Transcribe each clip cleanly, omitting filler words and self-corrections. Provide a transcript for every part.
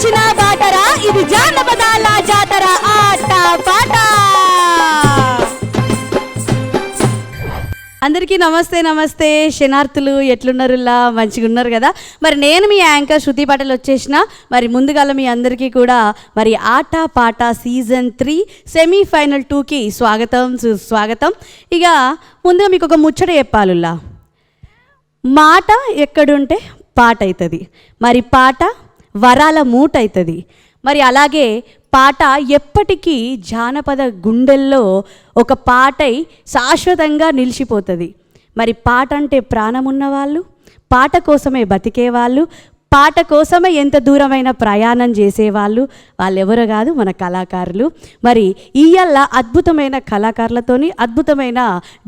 వచ్చిన బాటరా, ఇది జానపదాల జాతర ఆట పాట. అందరికీ నమస్తే నమస్తే. శనార్థులు ఎట్లున్నారులా? మంచిగా ఉన్నారు కదా? మరి నేను మీ యాంకర్ శృతి పాటలు వచ్చేసిన. మరి ముందుగాల మీ అందరికీ కూడా మరి ఆట పాట సీజన్ 3 సెమీఫైనల్ 2కి స్వాగతం సుస్వాగతం. ఇక ముందుగా మీకు ఒక ముచ్చట చెప్పాలులా. మాట ఎక్కడుంటే పాట అవుతుంది, మరి పాట వరాల మూట అవుతుంది. మరి అలాగే పాట ఎప్పటికీ జానపద గుండెల్లో ఒక పాటై శాశ్వతంగా నిలిచిపోతుంది. మరి పాట అంటే ప్రాణం ఉన్నవాళ్ళు, పాట కోసమే బతికేవాళ్ళు, పాట కోసమే ఎంత దూరమైన ప్రయాణం చేసేవాళ్ళు, వాళ్ళెవరో కాదు మన కళాకారులు. మరి ఇయ్యాల అద్భుతమైన కళాకారులతోని, అద్భుతమైన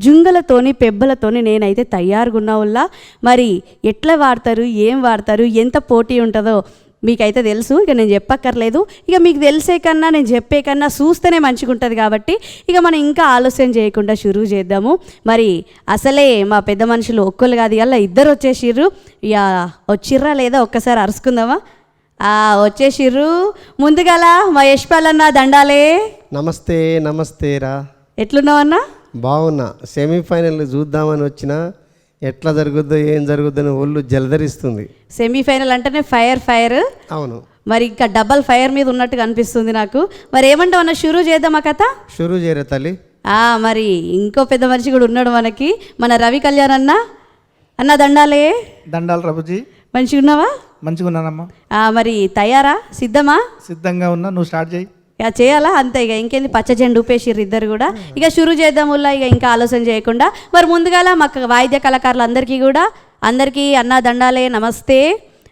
జుంగలతోని, పెబ్బలతోని నేనైతే తయారుగా ఉన్నవాళ్ళ. మరి ఎట్లా వాడతారు, ఏం వాడతారు, ఎంత పోటీ ఉంటుందో మీకైతే తెలుసు. ఇక నేను చెప్పక్కర్లేదు. ఇక మీకు తెలిసే కన్నా నేను చెప్పే కన్నా చూస్తేనే మంచిగా ఉంటుంది. కాబట్టి ఇక మనం ఇంకా ఆలస్యం చేయకుండా షురూ చేద్దాము. మరి అసలే మా పెద్ద మనుషులు ఒక్కళ్ళు కాదు, ఇవాళ ఇద్దరు వచ్చేసిర్రు. ఇక వచ్చిర్రా లేదా ఒక్కసారి అరుచుకుందామా? వచ్చేసిర్రు. ముందుగాల మా యశ్పాలన్న దండాలే. నమస్తే. నమస్తే రా. ఎట్లున్నావన్నా? బాగున్నా. సెమీఫైనల్ చూద్దామని వచ్చిన, ఎట్లా జరుగుద్దో ఏం జరుగుద్దో ఒళ్ళు జలధరిస్తుంది. సెమీఫైనల్ అంటేనే ఫైర్ ఫైర్. అవును, మరి ఇంకా డబల్ ఫైర్ మీద ఉన్నట్టుగా అనిపిస్తుంది నాకు. మరి ఏమంటావు అన్న, షురూ చేద్దామా కథ? షురూ చేయరా తల్లి. మరి ఇంకో పెద్ద మనిషి కూడా ఉన్నాడు మనకి, మన రవి కళ్యాణ్ అన్న. అన్న దండాలే. దండాలు రఘుజీ. మంచిగా ఉన్నావా? మంచిగా ఉన్నానమ్మా. మరి తయారా, సిద్ధమా? సిద్ధంగా ఉన్నా, నువ్వు స్టార్ట్ చేయి. ఇక చేయాలా అంతే. ఇక ఇంకేంది, పచ్చ జెండు ఊపేసిర్రు ఇద్దరు కూడా. ఇక షురూ చేద్దాముల్లా, ఇక ఇంకా ఆలోచన చేయకుండా. మరి ముందుగాల మాకు వాయిద్య కళాకారులందరికీ కూడా అందరికీ అన్న దండాలే, నమస్తే.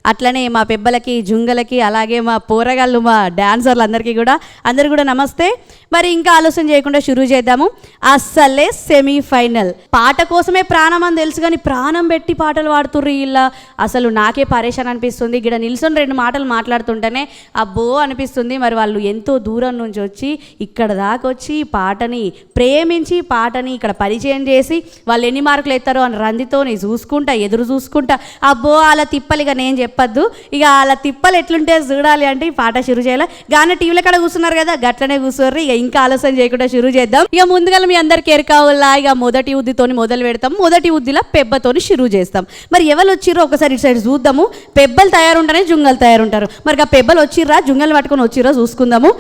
అట్లనే మా పెబ్బలకి, జుంగలకి, అలాగే మా పోరగాళ్ళు, మా డాన్సర్లు అందరికీ కూడా అందరు కూడా నమస్తే. మరి ఇంకా ఆలోచన చేయకుండా షురూ చేద్దాము. అస్సలే సెమీఫైనల్ పాట కోసమే ప్రాణం అని తెలుసు, కానీ ప్రాణం పెట్టి పాటలు పాడుతుర్రు ఇలా. అసలు నాకే పరేషాన్ అనిపిస్తుంది. ఇక్కడ నిల్సొని 2 మాటలు మాట్లాడుతుంటేనే అబ్బో అనిపిస్తుంది. మరి వాళ్ళు ఎంతో దూరం నుంచి వచ్చి ఇక్కడ దాకా వచ్చి పాటని ప్రేమించి పాటని ఇక్కడ పరిచయం చేసి వాళ్ళు ఎన్ని మార్కులు ఎత్తారో అని రందితో చూసుకుంటా, ఎదురు చూసుకుంటా. అబ్బో వాళ్ళ తిప్పలు ఇక నేను చెప్పద్దు. ఇక వాళ్ళ తిప్పలు ఎట్లుంటే చూడాలి అంటే ఈ పాట షురూ చేయాలి. గాన టీవీలో కాడ కూర్చున్నారు కదా, గట్లనే కూర్చోర్రి. ఇక ఇంకా ఆలస్యం చేయకుండా షురూ చేద్దాం. ఇక ముందుగా మీ అందరికి ఎరకావుల్లా, ఇక మొదటి ఉద్దితోని మొదలు పెడతాం. మొదటి ఉద్దిలా పెబ్బతోని షురూ చేస్తాం. మరి ఎవరు వచ్చిర్రో ఒకసారి ఇటు సైడ్ చూద్దాము. పెబ్బలు తయారుంటానే జుంగలు తయారుంటారు. మరి ఆ పెబ్బలు వచ్చిర్రా, జుంగలు పట్టుకొని వచ్చిర్రో చూసుకుందాము.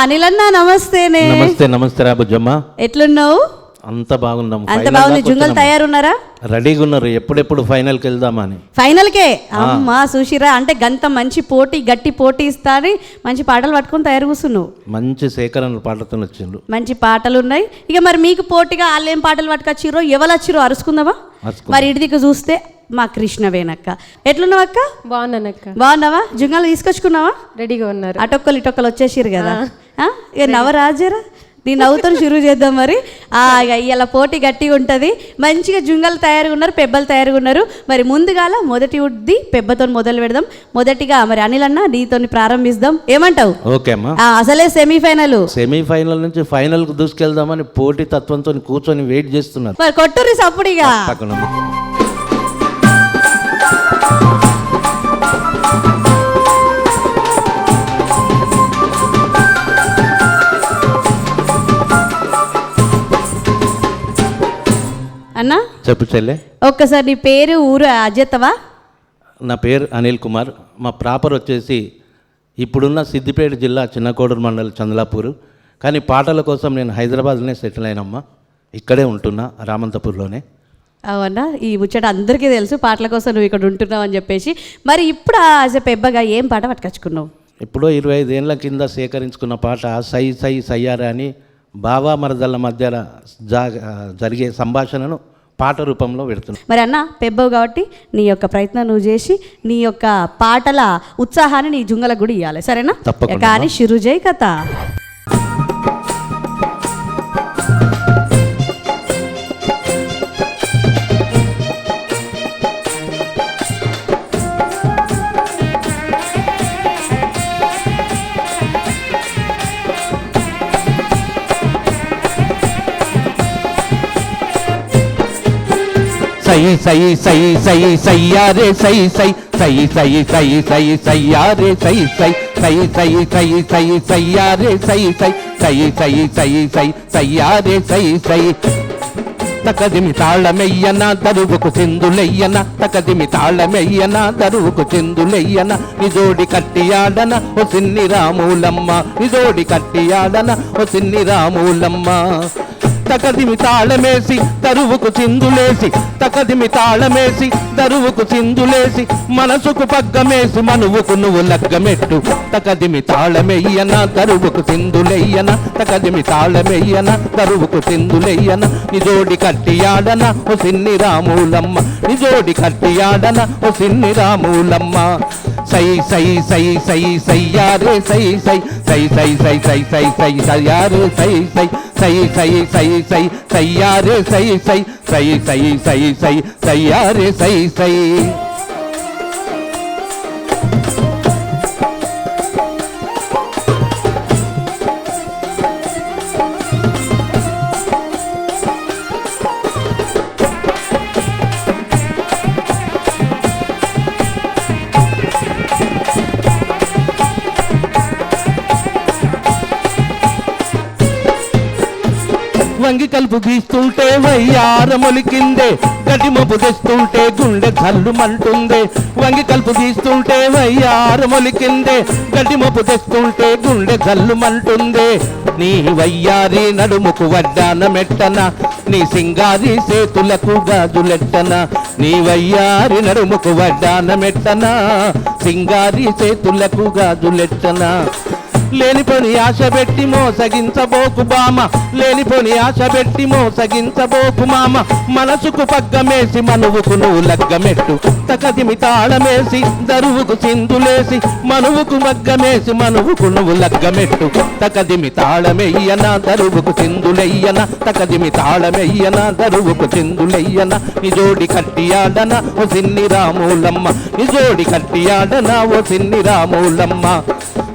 అనిలన్నా నమస్తేనే. నమస్తే. నమస్తే రా బుజ్జమ్మ. ఎట్లున్నావు? అంత బాగున్నాం. అంత బాగుంది. జుంగలు తయారున్నారా? రెడీగా ఉన్నారు. ఎప్పుడెప్పుడు ఫైనల్కి వెళ్దామని. ఫైనల్కే అమ్మా చూసిరా. అంటే గంత మంచి పోటీ, గట్టి పోటీ ఇస్తాని మంచి పాటలు పట్టుకొని తయారు కూర్చున్నావు. మంచి సేకరణ పాటతో వచ్చిండ్రు, మంచి పాటలు ఉన్నాయి. ఇక మరి మీకు పోటీగా వాళ్ళు ఏం పాటలు పట్టుకొచ్చిర్రో, ఎవరు వచ్చిర్రో అరుచుకుందామా? మరి ఇటుదిక్కు చూస్తే మా కృష్ణవేనక్క. ఎట్లున్నావు అక్క? బాగున్నానక్క. బాగున్నావా? జుంగాలు తీసుకొచ్చుకున్నావా? రెడీగా ఉన్నారు. అటొక్కలు ఇటొక్కలు వచ్చేసిరు కదా. ఇక నవరాజరా నీ నవ్వుతో షురూ చేద్దాం. మరి ఇక ఇలా పోటీ గట్టిగా ఉంటుంది. మంచిగా జుంగలు తయారుగా ఉన్నారు, పెబ్బలు తయారుగా ఉన్నారు. మరి ముందుగాల మొదటి ఉద్ది పెబ్బతో మొదలు పెడదాం. మొదటిగా మరి అనిల్ అన్న నీతో ప్రారంభిస్తాం. ఏమంటావు? ఓకే అమ్మా. అసలే సెమీఫైనల్ నుంచి ఫైనల్ కు దూసుకెళ్దామని పోటీ తత్వంతో కూర్చొని వెయిట్ చేస్తున్నారు. మరి కొట్టుర్రి సప్పుడిగా. అన్నా చెప్పు చెల్లె. ఒక్కసారి నీ పేరు, ఊరు అజెత్తవా? నా పేరు అనిల్ కుమార్. మా ప్రాపర్ వచ్చేసి ఇప్పుడున్న సిద్దిపేట జిల్లా చిన్నకోడూరు మండలం చందలాపూర్. కానీ పాటల కోసం నేను హైదరాబాద్లోనే సెటిల్ అయినమ్మా. ఇక్కడే ఉంటున్నా, రామంతపూర్లోనే. అవునా? ఈ ముచ్చట అందరికీ తెలుసు, పాటల కోసం నువ్వు ఇక్కడ ఉంటున్నావు అని చెప్పేసి. మరి ఇప్పుడు యాజ్ ఎ పెబ్బగా ఏం పాట పట్టుకొచ్చుకున్నావు? ఇప్పుడు 25 ఏళ్ళ కింద సేకరించుకున్న పాట సై సై సయ్యారా అని బావా మరదళ్ళ మధ్య జరిగే సంభాషణను పాట రూపంలో పెడుతున్నాను. మరి అన్న పెబ్బవు కాబట్టి నీ యొక్క ప్రయత్నం నువ్వు చేసి నీ యొక్క పాటల ఉత్సాహాన్ని నీ జుంగలకు కూడా ఇవ్వాలి, సరేనా? తప్పకుండా. కానీ షురూ చేయి కథ. సై సై సై సై సయ్యారే సై సై సై సై సై సై సయ్యారే సై సై సై సై సై సై సయ్యారే సై సై సై సై సై సై సయ్యారే సై సై తకదిమి తాళమెయ్యన దరువుకు సింధులెయ్యన తకదిమి తాళమెయ్యన దరువుకు సింధులెయ్యన నిజోడి కట్టియాడన ఓ సిన్ని రాములమ్మ నిజోడి కట్టియాడన ఓ సిన్ని రాములమ్మ తకదిమి తాళమేసి దరువుకు చిందులేసి తకదిమి తాళమేసి దరువుకు చిందులేసి మనసుకు పగ్గమేసి మనువుకు నువ్వు లగ్గమెట్టు తకదిమి తాళమెయ్యన దరువుకు చిందులెయ్యన తకదిమి తాళమెయ్యన దరువుకు చిందులెయ్యన నిజోడి కట్టియాడన ఓ సిన్ని రాములమ్మ నిజోడి కట్టియాడన ఓ సిన్ని రాములమ్మ సై సై సై సై సయ్యారే సై సై సై సై సై సై సై సై సయ్యారే సై సై సై సై సై సై సయ్యారే సై సై సై సై సై సై సయ్యారే సై సై వంగి కలుపు గీస్తుంటే వయ్యారమొలికిందే గడిమపు తెస్తుంటే గుండె జల్లుమంటుందే వంగి కలుపు గీస్తుంటే వయ్యారమొలికిందే గడిమపు తెస్తుంటే గుండె జల్లుమంటుందే నీ వయ్యారి నడుముకు వడ్డాన మెట్టన నీ సింగారి సేతులకు గాజులెట్టన నీ వయ్యారి నడుముకు వడ్డాన మెట్టన సింగారి సేతులకు గాజులెట్టన లేనిపోని ఆశ పెట్టి మోసగించబోకు బామ లేనిపోని ఆశ పెట్టి మోసగించబోకు మామ మనసుకు పగ్గమేసి మనువుకు నువ్వు లగ్గమెట్టు తకదిమి తాళమేసి దరువుకు చిందులేసి మనువుకు మగ్గమేసి మనువుకు నువ్వు లగ్గమెట్టు తకదిమి తాళమెయ్యన దరువుకు చిందులెయ్యన తకదిమి తాళమెయ్యన దరువుకు చిందులెయ్యన నిజోడి కట్టియాడన ఓ సిన్ని రాములమ్మ నిజోడి కట్టియాడన ఓ సిన్ని రాములమ్మ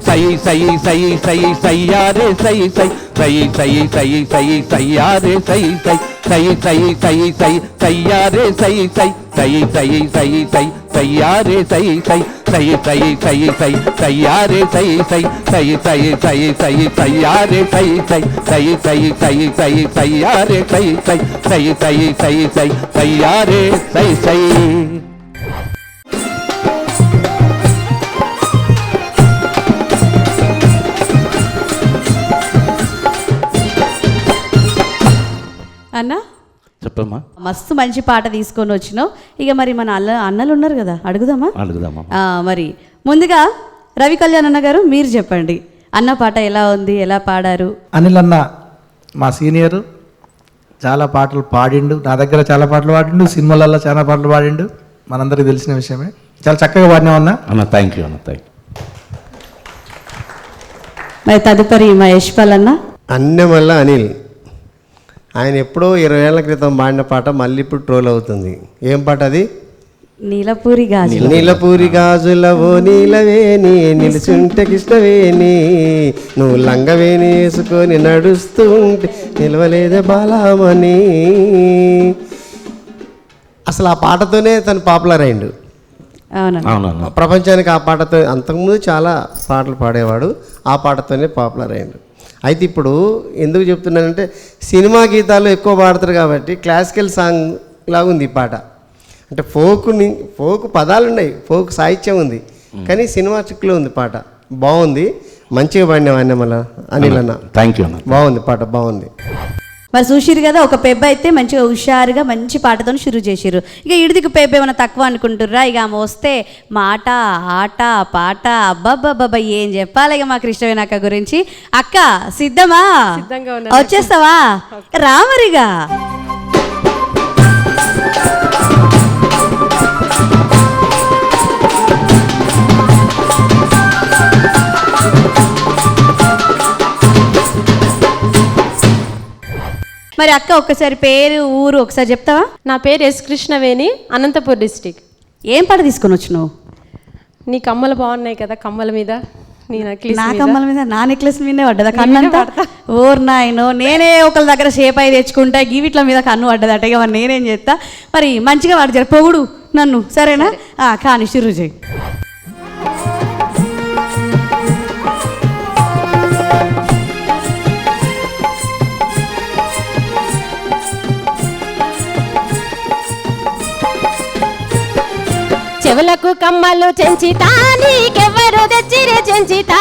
సై సై సై సై సయ్యారే సై సై సై సై సై సై సయ్యారే సై సై సై సై సై సై సయ్యారే సై సై సై సై సై సై సయ్యారే సై సై సై సై సై సై సయ్యారే సై సై సై సై సై సై సయ్యారే సై సై సై సై సై సై సయ్యారే సై సై సై సై సై సై సయ్యారే సై సై అన్న చెప్పమ్మా మస్తు మంచి పాట తీసుకొని వచ్చినావు. ఇక మరి మన అన్నలు ఉన్నారు కదా, అడుగుదామా? మరి ముందుగా రవి కళ్యాణ్ అన్న గారు మీరు చెప్పండి, అన్న పాట ఎలా ఉంది, ఎలా పాడారు? అనిల్ అన్న మా సీనియరు, చాలా పాటలు పాడిండు, నా దగ్గర చాలా పాటలు పాడిండు, సినిమాలలో చాలా పాటలు పాడిండు, మనందరికీ తెలిసిన విషయమే. చాలా చక్కగా పాడినావు అన్న. థ్యాంక్ యూ అన్న, థ్యాంక్ యూ. మరి తదుపరి మా యశ్పాల్ అన్న. అన్నెమల్ల అనిల్ ఆయన ఎప్పుడో 20 ఏళ్ల క్రితం పాడిన పాట మళ్ళీ ఇప్పుడు ట్రోల్ అవుతుంది. ఏం పాట అది? నీలపూరి గాజు. నీలపూరి గాజులవో నీలవేణి నిలుచుంటే కృష్ణవేణి నువ్వు లంగవేణి వేసుకొని నడుస్తూ ఉంటే నిలవలేదే బాలామణి. అసలు ఆ పాటతోనే తను పాపులర్ అయిండు. అవునా? ప్రపంచానికి ఆ పాటతో, అంతకుముందు చాలా పాటలు పాడేవాడు, ఆ పాటతోనే పాపులర్ అయిండు. అయితే ఇప్పుడు ఎందుకు చెప్తున్నానంటే సినిమా గీతాలు ఎక్కువ పాడతారు కాబట్టి క్లాసికల్ సాంగ్ లాగా ఉంది ఈ పాట. అంటే ఫోక్ పదాలు ఉన్నాయి, ఫోక్ సాహిత్యం ఉంది, కానీ సినిమా చిక్కులో ఉంది పాట. బాగుంది, మంచిగా పాడినావు అన్న మళ్ళీ అనిల్ అన్న. థ్యాంక్ యూ అన్న. బాగుంది పాట, బాగుంది. మరి చూసిరు కదా, ఒక పెబ్బ అయితే మంచిగా హుషారుగా మంచి పాటతో షురూ చేసిరు. ఇక ఇడిదికి పెబ్బ ఏమైనా తక్కువ అనుకుంటుర్రా? ఇక ఆమె వస్తే మాట ఆట పాట అబ్బాబ్బాబ్బా ఏం చెప్పాలి ఇక మా కృష్ణవేణి అక్క గురించి. అక్క సిద్ధమా? వచ్చేస్తావా? రామరిగా మరి అక్క ఒక్కసారి పేరు ఊరు ఒకసారి చెప్తావా? నా పేరు ఎస్ కృష్ణవేణి, అనంతపూర్ డిస్టిక్. ఏం పాట తీసుకొని వచ్చినావు? నీ కమ్మలు బాగున్నాయి కదా, కమ్మల మీద నీ necklace నా మీద. కమ్మల మీద నా నెక్లెస్ మీదే పడ్డదా కన్నంతా? ఓర్ నాయనో, నేనే ఒకళ్ళ దగ్గర షేప్ అయి తెచ్చుకుంటా, గీవిట్ల మీద కన్ను పడ్డదట. ఇక మరి నేనేం చేస్తా? మరి మంచిగా వాడు జర పొగుడు నన్ను, సరేనా? కానీ షురు చేయి. చెవులకు కమ్మలు చెంచితా నీకెవ్వరు తెచ్చిరే చెంచితా,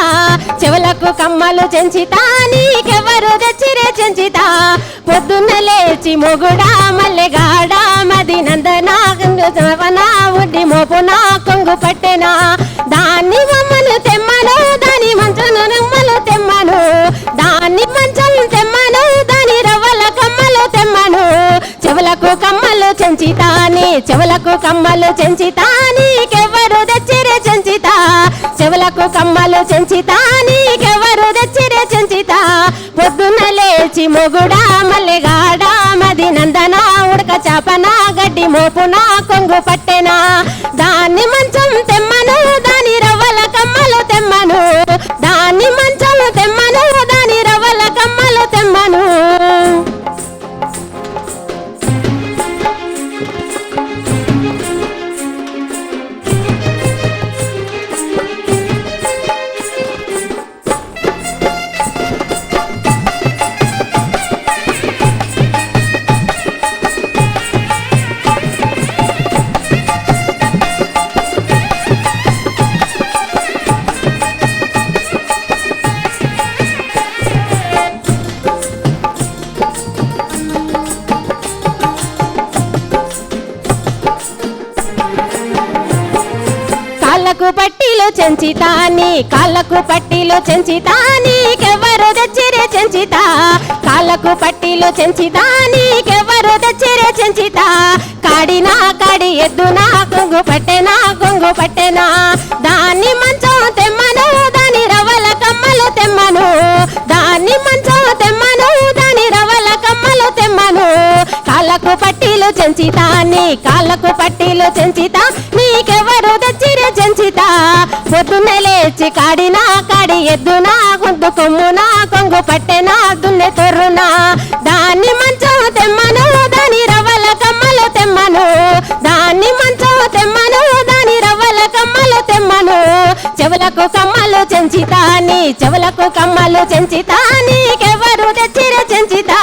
చెవులకు కమ్మలు చెంచితా నీకెవ్వరు తెచ్చిరే చెంచితా. పొద్దున్న లేచి మొగుడా మల్లెగాడా మది నందనా ఉడ్డి మోపునా కొంగు పట్టెనా. దాన్ని మమ్మలు తెమ్మను దాని మంచను నమ్మలు తెమ్మను, దాన్ని మంచం తెమ్మను దాని రవ్వల కమ్మలు తెమ్మను. చెవులకు కమ్మలు చెంచితాని, చెవులకు కమ్మలు చెంచితాని నీకెవ్వరు తెచ్చిరే చెంచితా, చెవులకు కమ్మలు చెంచితాని నీకెవ్వరు తెచ్చిరే చెంచితా. పొద్దున్న లేచి మొగుడా మల్లెగాడా మది నందనా ఉడక చాపనా గడ్డి మోపునా కొంగు పట్టెనా. దాన్ని మంచం తెమ్మను దాని రవ్వల కమ్మలు తెమ్మను, దాన్ని మంచం తెమ్మను దాని రవ్వల కమ్మలు తెమ్మను. కాళ్ళకు పట్టీలు చెంచితాని, కాళ్ళకు పట్టీలు చెంచితాని నీకెవ్వరు తెచ్చిరే చెంచితా, కాళ్ళకు పట్టీలు చెంచితాని నీకెవ్వరు తెచ్చిరే చెంచితా. కాడినా కాడి ఎద్దునా కొంగు పట్టెనా కొంగు పట్టెనా. దాన్ని మంచం తెమ్మను దాని రవ్వల కమ్మలు తెమ్మను, దాన్ని మంచం తెమ్మను దాని రవ్వల కమ్మలు తెమ్మను. కాళ్ళకు పట్టీలు చెంచితాని, కాళ్ళకు పట్టీలు చెంచితా నీకెవ్వరు తెచ్చిరే చెంచితా. పొద్దున్న లేచి కాడినా కాడి ఎద్దునా గుండు కొమ్మునా కొంగు పట్టెనా దున్నె తొర్రునా. దాన్ని మంచం తెమ్మను దాని రవ్వల కమ్మలు తెమ్మను, దాన్ని మంచం తెమ్మను దాని రవ్వల కమ్మలు తెమ్మను. చెవులకు కమ్మలు చెంచితాని, చెవులకు కమ్మలు చెంచితా నీకెవ్వరు తెచ్చిరే చెంచితా.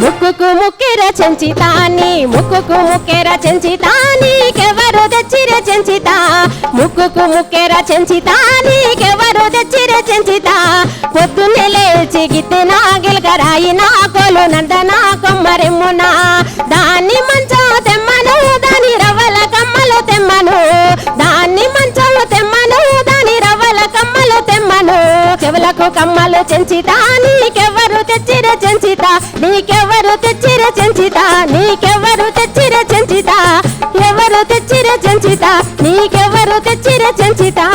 ముక్కుకు ముక్కెర చెంచితాని, ముక్కుకు ముక్కెర చెంచితాని నీకెవ్వరు తెచ్చిరే చెంచితా, ముక్కుకు ముక్కెర చెంచితాని నీకెవ్వరు తెచ్చిరే చెంచితా. పొద్దున్నే లేచి గిత్తెనా గిలకరాయినా కోలు నందనా కొమ్మరెమ్మునా. దాన్ని మంచం తెమ్మను దాని రవ్వల కమ్మలు తెమ్మను, దాన్ని మంచం తెమ్మను దాని రవ్వల కమ్మలు తెమ్మను. చెవులకు కమ్మలు చెంచితా నీకెవ్వరు తెచ్చిరే చెంచితా, నీకెవ్వరు తెచ్చిరే చెంచితా, నీకెవ్వరు తెచ్చిరే చెంచితా, ఎవరు తెచ్చిరే చెంచితా, నీకెవ్వరు తెచ్చిరే చెంచితా.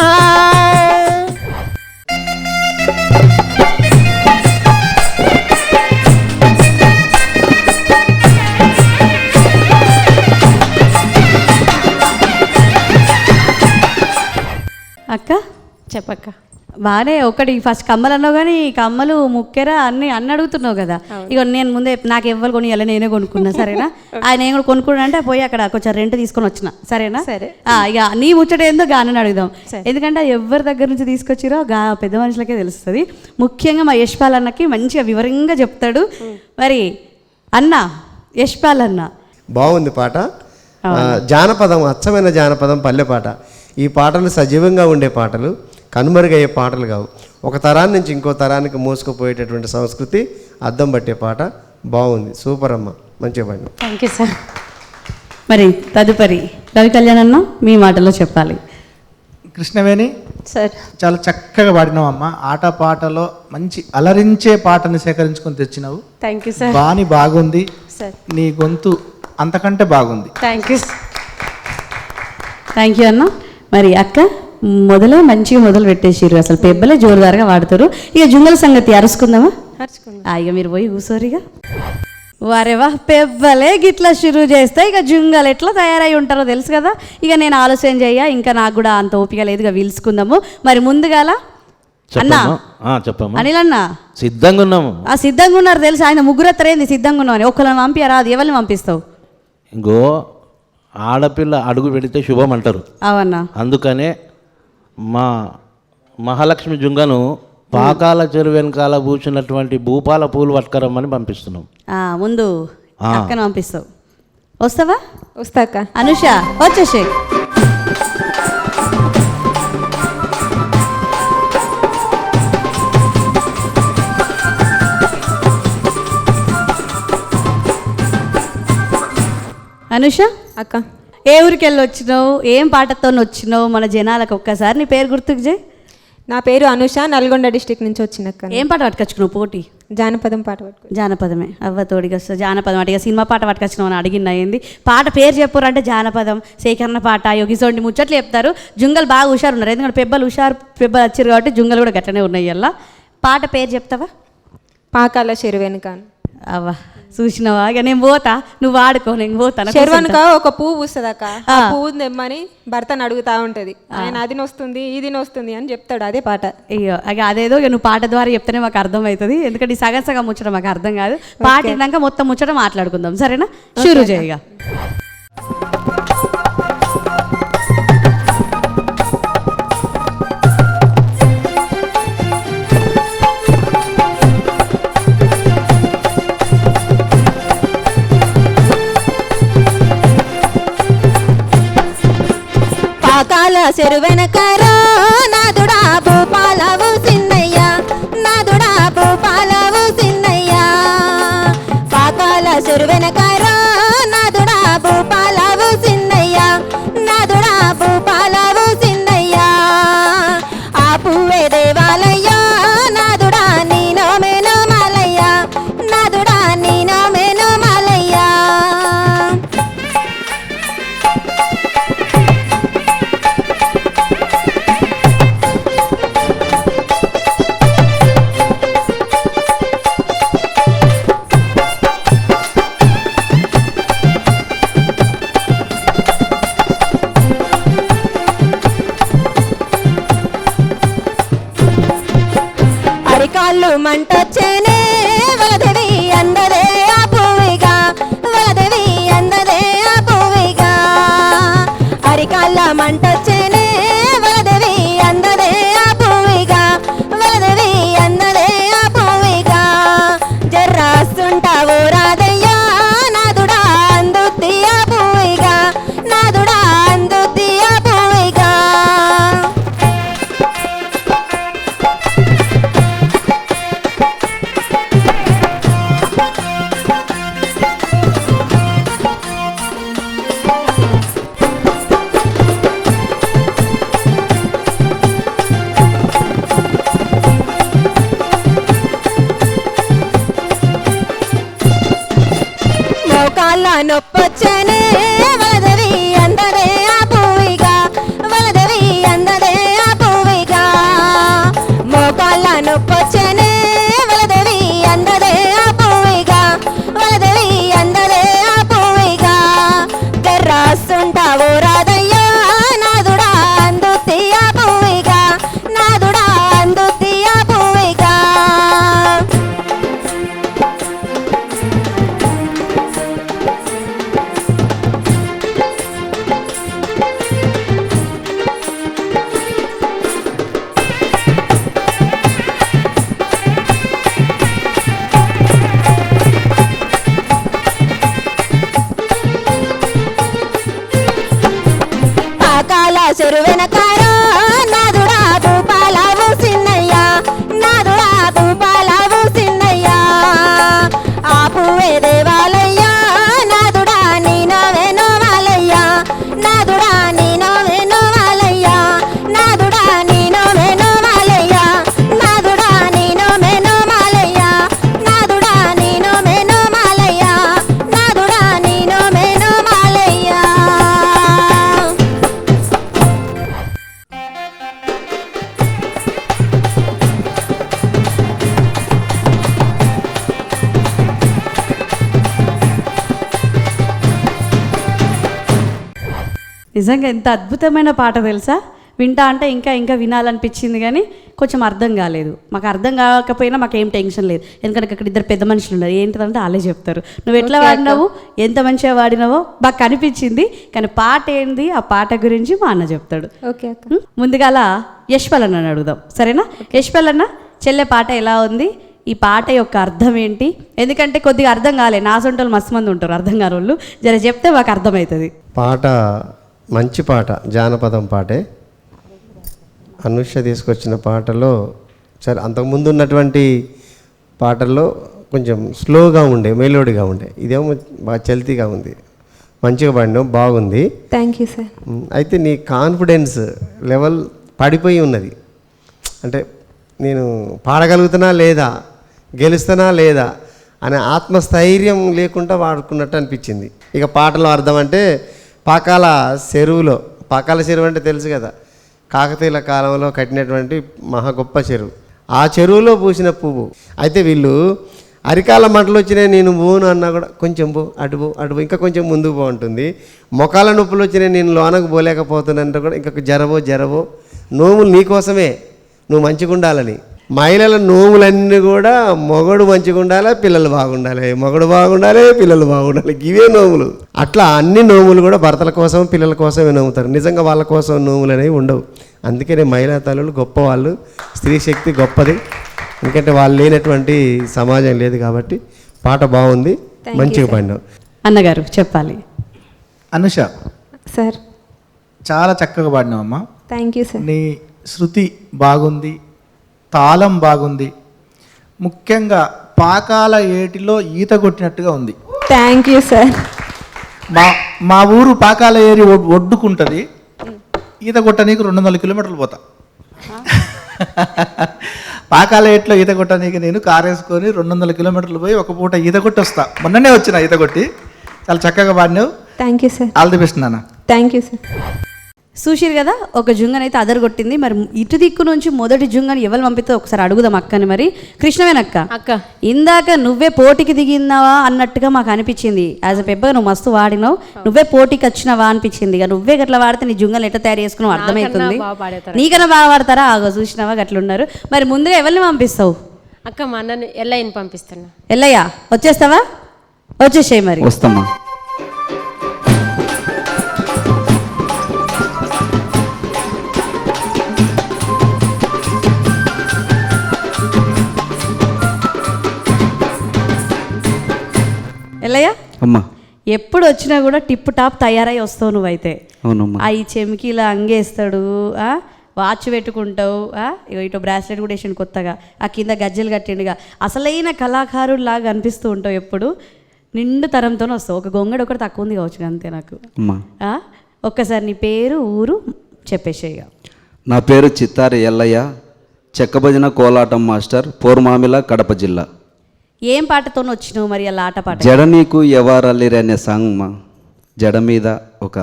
అక్క చెప్పక్క. బాగానే ఒకటి ఫస్ట్ కమ్మలు అన్నావు కానీ కమ్మలు ముక్కెర అన్ని అడుగుతున్నావు కదా. ఇక నేను ముందే నాకు ఎవ్వరు కొనియాలి, నేనే కొనుక్కున్నా, సరేనా? ఆయన నేను కూడా కొనుక్కున్నా అంటే పోయి అక్కడ కొంచెం రెంట్ తీసుకొని వచ్చిన, సరేనా? సరే. ఇక నీ ముచ్చట ఏందో గానని అడుగుదాం, ఎందుకంటే ఎవరి దగ్గర నుంచి తీసుకొచ్చిరో పెద్ద మనుషులకే తెలుస్తుంది. ముఖ్యంగా మా యశ్పాల్ అన్నకి మంచిగా వివరంగా చెప్తాడు. మరి అన్న యశ్పాల్ అన్న బాగుంది పాట. జానపదం, అచ్చమైన జానపదం, పల్లె పాట. ఈ పాటలు సజీవంగా ఉండే పాటలు, కనుమరుగయ్యే పాటలు కావు. ఒక తరాన్ని నుంచి ఇంకో తరానికి మోసుకుపోయేటటువంటి సంస్కృతి అద్దం పట్టే పాట. బాగుంది, సూపర్ అమ్మ, మంచిగా పాడిన. Thank you sir. మరి తదుపరి రవి కళ్యాణ్ అన్న మీ మాటలో చెప్పాలి. కృష్ణవేణి సార్ చాలా చక్కగా పాడినావు అమ్మ. ఆట పాటలో మంచి అలరించే పాటని సేకరించుకొని తెచ్చినావు. Thank you sir. బాని బాగుంది, సార్ నీ గొంతు అంతకంటే బాగుంది. Thank you. థ్యాంక్ యూ అన్న. మరి అక్క మంచిగా మొదలు పెట్టేసిర్రు, అసలు పెబ్బలే జోరుదారుగా వాడుతారు. ఇక జుంగల సంగతి అరుచుకుందామా? ఇక మీరు పోయి కూసోరిగా. వారేవా పెబ్బలే గిట్లా షురూ చేస్తే ఇక జుంగలు ఎట్లా తయారై ఉంటారో తెలుసు కదా. ఇక నేను ఆలోచన చెయ్య, ఇంకా నాకు కూడా అంత ఓపిక లేదు. ఇక పిలుచుకుందాము. మరి ముందుగాల అన్నా చెప్పమ్మా. అనిల్ అన్న సిద్ధంగా ఉన్నాము. సిద్ధంగా ఉన్నారు తెలుసు. ఆయన ముగ్గురెత్తరేంది సిద్ధంగా ఉన్నావు అని. ఒక్కళ్ళని పంపియరాదు, ఎవరిని పంపిస్తావు? ఇంకో ఆడపిల్ల అడుగు పెడితే శుభం అంటారు. అవన్నా అందుకనే మా మహాలక్ష్మి జుంగను పాకాల చెరువు వెనకాల పూసినటువంటి భూపాల పూలు పట్టుకరమ్మని పంపిస్తున్నాం. ముందు అక్కను పంపిస్తావు. వస్తావా? వస్తాక. అనుష వచ్చేసే. అనుష అక్క ఏ ఊరికి వెళ్ళి వచ్చినావు, ఏం పాటతో వచ్చినావు, మన జనాలకు ఒక్కసారి నీ పేరు గుర్తుకు చేయి. నా పేరు అనుష, నల్గొండ డిస్టిక్ నుంచి వచ్చినక్క. ఏం పాట పట్టుకొచ్చుకున్నావు పోటీ? జానపదం పాట పట్టుకో. జానపదమే అవ్వ తోడిగా వస్తా. జానపదం అంటే ఇక సినిమా పాట పట్టుకొచ్చినావు అని అడిగిన అయింది. పాట పేరు చెప్పారు అంటే జానపదం, సేకరణ పాట, యోగిసోండి ముచ్చట్లు చెప్తారు. జుంగలు బాగా హుషారు ఉన్నారు, ఎందుకంటే పెబ్బలు వచ్చారు కాబట్టి జుంగలు కూడా గట్టనే ఉన్నాయి. అలా పాట పేరు చెప్తావా? పాకాల చెరువెనుక. అవ్వ చూసినావా? ఇక నేను పోతా, నువ్వు వాడుకో, నేను పోతాను. చెరువెనుక ఒక పువ్వు పూస్తుంది అక్క. ఆ పువ్వు తెమ్మని భర్తను అడుగుతా ఉంటది. ఆయన అది నొస్తుంది ఇది నొస్తుంది అని చెప్తాడు. అదే పాట. అయ్యో ఇక అదేదో ఇక నువ్వు పాట ద్వారా చెప్తేనే మాకు అర్థం అవుతుంది. ఎందుకంటే ఈ సగం సగం ముచ్చడం మాకు అర్థం కాదు. పాట విన్నాక మొత్తం ముచ్చట మాట్లాడుకుందాం, సరేనా? షురూ చేయగా. పాకాల చెరువెనకరా నాదుడా భూపాలవు సిన్నయ్య, నాదుడా భూపాలవు సిన్నయ్య. పాకాల చెరువెనకరా నాదుడా భూపాలవు సిన్నయ్య, నాదుడా భూపాలవు సిన్నయ్య. ఆ పువ్వే దేవాలయ్య, నాదుడా నీనో మేనో మాలయ్య, నాదుడా నీనో మేనో మాలయ్య. అరికాళ్ళు మంటొచ్చేనే వలదేవి అందదే ఆ పువ్విగా, వలదేవి అందదే ఆ పువ్విగా. అరికాళ్ళ మంటొచ్చేనే వలదేవి అందదే ఆ పువ్విగా, వలదేవి అందదే ఆ పువ్విగా. జర్రాస్తుంటావు రాదయ్యా నాదుడా అందుద్ది ఆ పువ్విగా, నాదుడా అందుద్ది ఆ పువ్విగా. మోకాళ్ళ నొప్పొచ్చనే వలదేవి అందదే ఆ పువ్విగా, వలదేవి అందదే ఆ పువ్విగా. మోకాళ్ళ నొప్పొచ్చనే వలదేవి అందదే ఆ పువ్విగా, వలదేవి అందదే ఆ పువ్విగా. జర్రాస్తుంటావు రాదయ్యా నాదుడా అందుద్ది ఆ పువ్విగా, నాదుడా అందుద్ది ఆ పువ్విగా. పాకాల చెరువెనకారా నాదుడా భూపాలవు సిన్నయ్య, నాదుడా భూపాలవు సిన్నయ్య. ఆ పువ్వే దేవాలయ్య, నాదుడా నీనో వేణో మాలయ్య. నిజంగా ఎంత అద్భుతమైన పాట తెలుసా. వింటా అంటే ఇంకా ఇంకా వినాలనిపించింది, కానీ కొంచెం అర్థం కాలేదు. మాకు అర్థం కాకపోయినా మాకేం టెన్షన్ లేదు, ఎందుకంటే అక్కడ ఇద్దరు పెద్ద మనుషులు ఉన్నారు. ఏంటిదంటే వాళ్ళే చెప్తారు నువ్వు ఎట్లా వాడినావు, ఎంత మంచిగా వాడినావో బాగా కనిపించింది. కానీ పాట ఏంది, ఆ పాట గురించి మా అన్న చెప్తాడు. ఓకే అక్క. ముందుగాల యశ్పాల్ అన్న అడుగుదాం, సరేనా? యశ్పాల్ అన్న, చెల్లె పాట ఎలా ఉంది, ఈ పాట యొక్క అర్థం ఏంటి? ఎందుకంటే కొద్దిగా అర్థం కాలే, నా సొంటలు మస్తు మంది ఉంటారు అర్థం కాని వాళ్ళు, జర చెప్తే మాకు అర్థమవుతుంది. పాట మంచి పాట, జానపదం పాటే. అనుష తీసుకొచ్చిన పాటలో సరే అంతకుముందు ఉన్నటువంటి పాటల్లో కొంచెం స్లోగా ఉండే, మెలోడీగా ఉండే. ఇదేమో బాగా చల్తీగా ఉంది, మంచిగా పాడినావు, బాగుంది. Thank you sir. అయితే నీ కాన్ఫిడెన్స్ లెవెల్ పడిపోయి ఉన్నది. అంటే నేను పాడగలుగుతున్నా లేదా, గెలుస్తున్నా లేదా అనే ఆత్మస్థైర్యం లేకుండా వాడుకున్నట్టు అనిపించింది. ఇక పాటలో అర్థం అంటే పాకాల చెరువులో, పాకాల చెరువు అంటే తెలుసు కదా, కాకతీయుల కాలంలో కట్టినటువంటి మహా గొప్ప చెరువు. ఆ చెరువులో పూసిన పువ్వు. అయితే వీళ్ళు అరికాల మంటలు వచ్చినాయి, నేను పోను అన్నా కూడా కొంచెం పో, అటు పో, ఇంకా కొంచెం ముందుకు బాగుంటుంది. మొకాల నొప్పులు వచ్చినాయి, నేను లోనకు పోలేకపోతున్నానంటే కూడా ఇంకా జరవో నోములు నీకోసమే, నువ్వు మంచిగా ఉండాలని. మహిళల నోములన్నీ కూడా మొగడు మంచిగా ఉండాలి, పిల్లలు బాగుండాలి, మొగడు బాగుండాలి, పిల్లలు బాగుండాలి, ఇవే నోములు. అట్లా అన్ని నోములు కూడా భర్తల కోసం పిల్లల కోసమే నోముతారు. నిజంగా వాళ్ళ కోసం నోములు అనేవి ఉండవు. అందుకనే మహిళా తల్లులు గొప్పవాళ్ళు, స్త్రీ శక్తి గొప్పది. ఎందుకంటే వాళ్ళు లేనటువంటి సమాజం లేదు కాబట్టి. పాట బాగుంది, మంచిగా పాడినావు. అన్నగారు చెప్పాలి. అనుష సార్. చాలా చక్కగా పాడినావమ్మా. Thank you sir. నీ శృతి బాగుంది, తాళం బాగుంది, ముఖ్యంగా పాకాల ఏటిలో ఈత కొట్టినట్టుగా ఉంది. Thank you sir. మా ఊరు పాకాల ఏరి ఒడ్డుకుంటుంది, ఈత కొట్టనీకి 200 కిలోమీటర్లు పోతా. పాకాల ఏట్లో ఈత కొట్టనీకి నేను కారు వేసుకొని 200 కిలోమీటర్లు పోయి ఒక పూట ఈత కొట్టి వస్తా. మొన్ననే వచ్చిన ఈత కొట్టి. చాలా చక్కగా పాడినావు. Thank you sir. All the best నాన్న. Thank you sir. చూసిరు కదా, ఒక జుంగన్ అయితే అదరగొట్టింది. మరి ఇటు దిక్కు నుంచి మొదటి జుంగని ఎవరు పంపితే ఒకసారి అడుగుదాం అక్కని. మరి కృష్ణవేనక్క, అక్క, ఇందాక నువ్వే పోటీకి దిగినావా అన్నట్టుగా మాకు అనిపించింది. యాజ్ అ పెబ్బగా నువ్వు మస్తు వాడినావు, నువ్వే పోటీకి వచ్చినావా అనిపించింది. ఇక నువ్వే గట్లా వాడితే నీ జుంగలు ఎట్లా తయారు చేసుకున్నావు అర్థమవుతుంది. నీకన్నా బాగా వాడతారా? ఆగో చూసినావా గట్లున్నారు. మరి ముందుగా ఎవరిని పంపిస్తావు? అక్క మా అన్నని ఎల్లయ్యని పంపిస్తున్నా. ఎల్లయ్యా వచ్చేస్తావా? వచ్చేసేయి మరి. వస్తామా. ఎల్లయ్య అమ్మా, ఎప్పుడు వచ్చినా కూడా టిప్ టాప్ తయారై వస్తావు నువ్వైతే. అవునమ్మా. ఆ ఈ చెమికీలా అంగేస్తాడు, వాచ్ పెట్టుకుంటావు, ఇటు బ్రాస్లెట్ కూడా వేసిండు కొత్తగా, ఆ కింద గజ్జలు కట్టిండుగా, అసలైన కళాకారుడు లాగా అనిపిస్తూ ఉంటావు. ఎప్పుడు నిండు తరంతోనే వస్తావు. ఒక గొంగడు ఒకటి తక్కువ ఉంది కావచ్చు అంతే నాకు. అమ్మా, ఒక్కసారి నీ పేరు ఊరు చెప్పేసేయగా. నా పేరు చిత్తారి ఎల్లయ్య, చెక్కభజన కోలాటం మాస్టర్, పోర్మామిల, కడప జిల్లా. ఏం పాటతో వచ్చినావు మరి అలా ఆట పాట? జడ నీకు ఎవరల్లిరి అనే సాంగ్ మా జడ మీద ఒక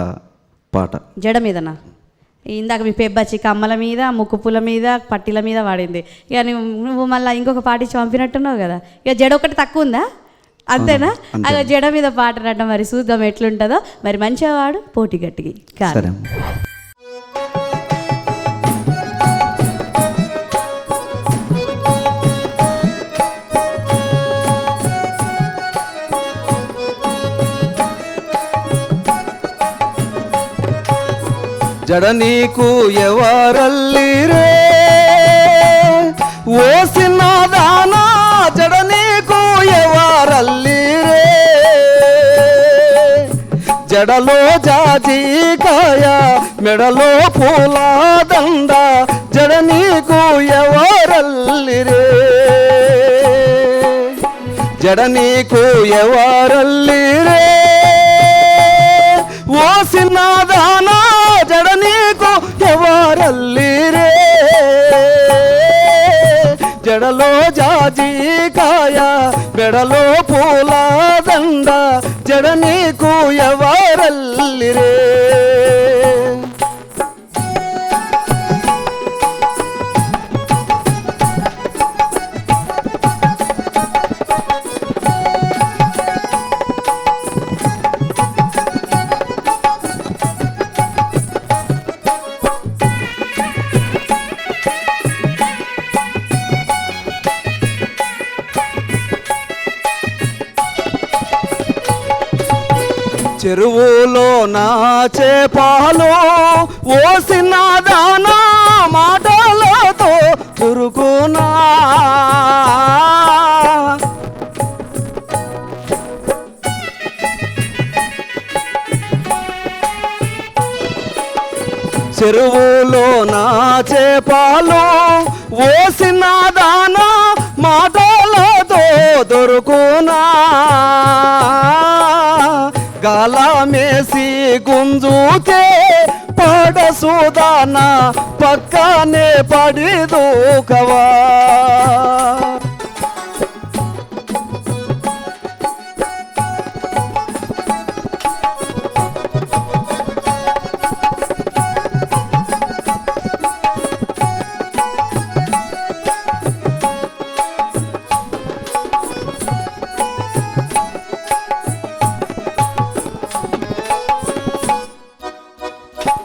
పాట. జడ మీదనా? ఇందాక మీ పెబ్బచ్చి కమ్మల మీద, ముక్కుపుల మీద, పట్టీల మీద వాడింది. ఇక నువ్వు మళ్ళీ ఇంకొక పాట ఇచ్చి పంపినట్టున్నావు కదా. ఇక జడ ఒకటి తక్కువ ఉందా? అంతేనా? అలా జడ మీద పాట నట. మరి చూద్దాం ఎట్లుంటుందో. మరి మంచిగా వాడు, పోటీ గట్టికి కాదు. సరే. జడ నీకు ఎవరల్లిరే ఓ సిన్నదానా, జడ నీకు ఎవరల్లిరే, జడలో జాజికాయ మెడలో పూల దండ, జడ నీకు ఎవరల్లిరే, జడ నీకు ఎవరల్లిరే ఓ సిన్నదానా, జడ నీకు ఎవరల్లిరే, జడలో జాజికాయ మెడలో పూల దండ, జడ నీకు ఎవరల్లిరే. చెరువులో నా చేపలు ఓసిన దానా మాటలతో చురుకునా చెరువులో నా చేపలు ఓసిన దానా మాటలతో దొరుకునా గాలమేసి గుంజుకే పడసుదానా పక్కనే పడి దూకవా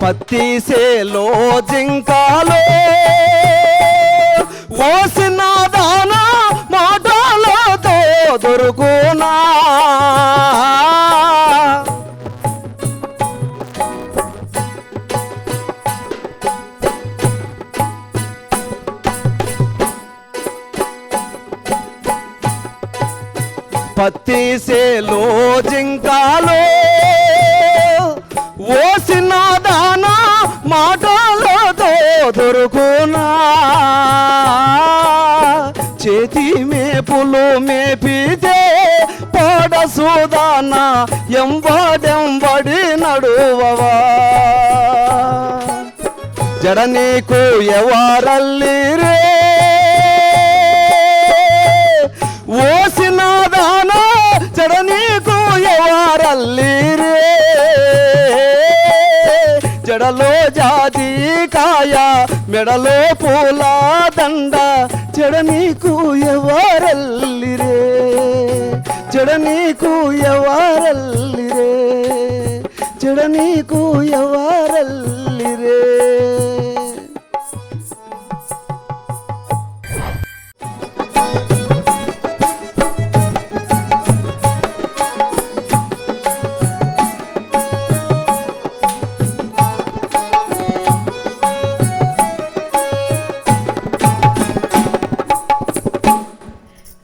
పత్తిసేలో జింకాలో ఓసిన దానా మాటలతో దొరుకునా పత్తిసేలో జింకాలో ఓసిన దానా మాటలతో దొరుకునా చేతి మేపులు మేపితే పడసుదానా ఎంబడెంబడి నడువవా జడ నీకు ఎవరల్లిరే ఓసిన దానా జడ నీకు ఎవరల్లిరే జడలో జాతి కాయ మెడలో పూల దండ జడ నీకు ఎవరల్లిరే జడ నీకు ఎవరల్లిరే జడ నీకు ఎవరల్లిరే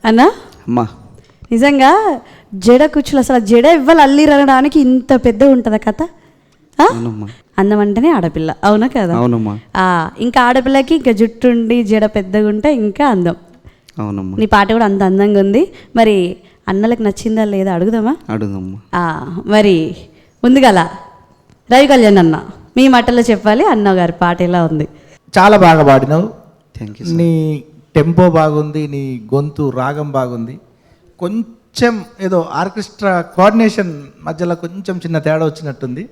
అన్నా అమ్మా నిజంగా జడ కుచ్చులు అసలు జడ ఇవ్వాలి అల్లిరనడానికి ఇంత పెద్ద ఉంటుందా కథ ఆ? అవునమ్మా అందం అంటేనే ఆడపిల్ల అవునా కదా అవునమ్మా ఇంకా ఆడపిల్లకి ఇంకా జుట్టు ఉండి జడ పెద్దగా ఉంటే ఇంకా అందం. అవునమ్మా నీ పాట కూడా అంత అందంగా ఉంది. మరి అన్నలకు నచ్చిందా లేదా అడుగుదామా? అడుగుదమ్మా. మరి ముందుగల రవి కళ్యాణ్ అన్న మీ మాటల్లో చెప్పాలి, అన్నగారి పాట ఎలా ఉంది? చాలా బాగా పాడినావు. Thank you. నీ టెంపో బాగుంది, నీ గొంతు రాగం బాగుంది. కొంచెం ఏదో ఆర్కెస్ట్రా కోఆర్డినేషన్ మధ్యలో కొంచెం చిన్న తేడా వచ్చినట్టుంది.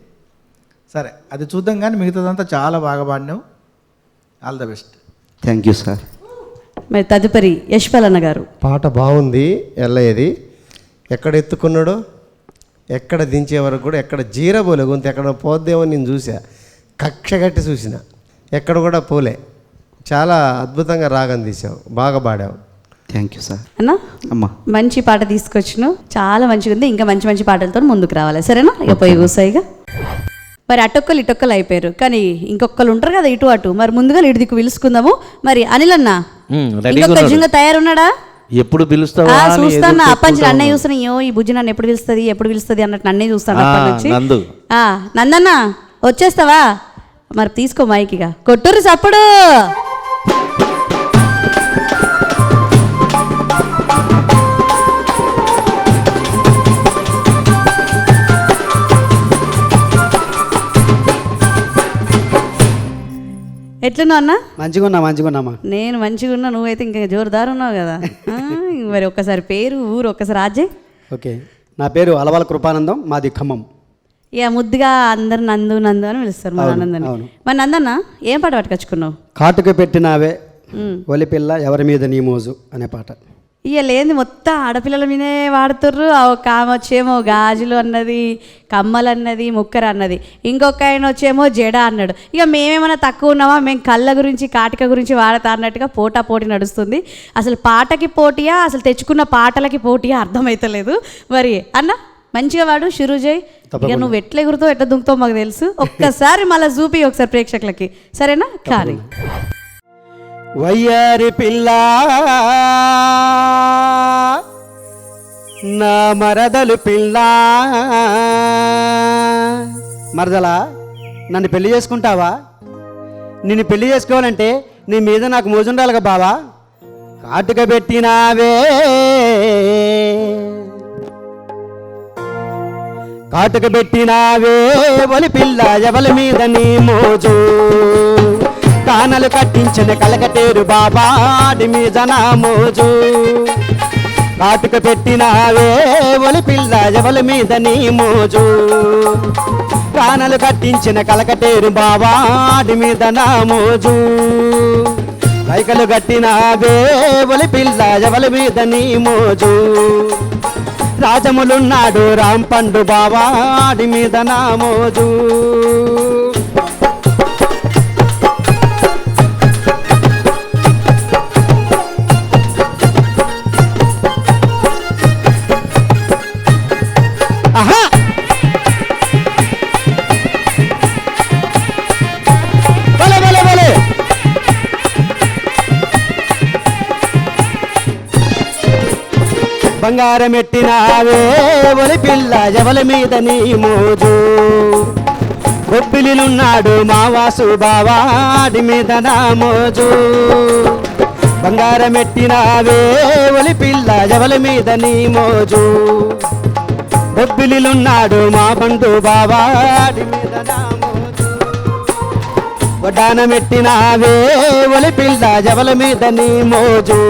సరే అది చూద్దాం, కానీ మిగతాదంతా చాలా బాగా పాడినావు. All the best. Thank you sir. మరి తదుపరి యశ్పాల్ అన్న గారు. పాట బాగుంది. ఎల్లయ్యది ఎక్కడ ఎత్తుకున్నాడో ఎక్కడ దించే వరకు కూడా ఎక్కడ జీరబోలే గొంతు, ఎక్కడ పోద్దేమో నేను చూసా, కక్ష కట్టి చూసిన, ఎక్కడ కూడా పోలే. చాలా అద్భుతంగా రాగం తీసావు, బాగా పాడావు. Thank you sir. అన్న అమ్మా మంచి పాట తీసుకొచ్చినావు, చాలా మంచిగా ఉంది. ఇంకా మంచి మంచి పాటలతో ముందుకు రావాలి, సరేనా? ఇక పోయి కూసాయిగా. మరి అటొక్కలు ఇటొక్కలు అయిపోయారు, కానీ ఇంకొకరు ఉంటారు కదా ఇటు అటు. మరి ముందుగా ఇటు దిక్కు పిలుచుకుందాము. మరి అనిల్ అన్న ఇంకొక జింగ తయారున్నాడా? ఎప్పుడు పిలుస్తావా? చూస్తాను అప్పటి అన్నయ్య చూస్తాను. ఈ బుజ్జి నన్ను ఎప్పుడు పిలుస్తుంది అన్నట్టు అన్నయ్య చూస్తాను అప్పటి నుంచి. నందన్న వచ్చేస్తావా? మరి తీసుకో మైకిగా కొట్టుర్రు చప్పుడు. ఎట్లున్నావు అన్న? మంచిగున్నామా. నేను మంచిగా ఉన్నా, నువ్వైతే ఇంకా జోరుదారు ఉన్నావు కదా. మరి ఒక్కసారి పేరు ఊరు ఒక్కసారి అజయ్. ఓకే, నా పేరు అలవాల కృపానందం, మాది ఖమ్మం. ఇక ముద్దుగా అందరు నందు నందు అని పిలుస్తారు మా నందని. మరి నందన్న ఏం పాట పట్టుకొచ్చుకున్నావు? కాటుకు పెట్టినావే ఒలిపిల్ల ఎవరి మీద నీ మోజు అనే పాట. ఇక లేని మొత్తం ఆడపిల్లల మీదే వాడుతుర్రు. ఒక ఆమె వచ్చేమో గాజులు అన్నది, కమ్మలు అన్నది, ముక్కర అన్నది. ఇంకొక ఆయన వచ్చేమో జడ అన్నాడు. ఇక మేమేమైనా తక్కువ ఉన్నామా? మేము కళ్ళ గురించి కాటిక గురించి వాడతా అన్నట్టుగా పోటీ నడుస్తుంది. అసలు పాటకి పోటీయా, అసలు తెచ్చుకున్న పాటలకి పోటీయా అర్థమవుతలేదు. మరి అన్న మంచిగా వాడు షురూ చేయి. ఇక నువ్వు ఎట్లా ఎగురుతావు ఎట్లా దుంకుతావు మాకు తెలుసు. ఒక్కసారి మళ్ళీ చూపి ఒకసారి ప్రేక్షకులకి, సరేనా? కానీ వయ్యారి పిల్ల నా మరదలు పిల్ల, మరదలా నన్ను పెళ్లి చేసుకుంటావా? నిన్ను పెళ్లి చేసుకోవాలంటే నీ మీద నాకు మోజుండాలిగా బావా. కాటుక పెట్టినావే కాటుక పెట్టినావే ఒలి పిల్ల, ఎవలి మీద నీ మోజు. కానలు కట్టించిన కలకటేరు బాబాడి మీద నా మోజు. కాటుక పెట్టినావే ఒలి పిల్ల, ఎవలి మీద నీ మోజు. కానలు కట్టించిన కలకటేరు బాబాడి మీద నా మోజు. రైకలు కట్టినావే ఒలి పిల్ల, ఎవలి మీద నీ మోజు. రాజములున్నాడు రాంపండు బావాడి మీద నా మోజు. ఆహా భలే భలే భలే. బంగారం ఎట్టినావే ఒలి పిల్ల, ఎవలి మీద నీ మోజు. బొబ్బిలినున్నాడు మావాసు బావాడి మీద నా మోజు. బంగారం ఎట్టినావే ఒలి పిల్ల, ఎవలి మీద నీ మోజు. బొబ్బిలినున్నాడు మా బంధు బావాడి మీద నా మోజు. వడ్డానం ఎట్టినావే ఒలి పిల్ల, ఎవలి మీద నీ మోజు.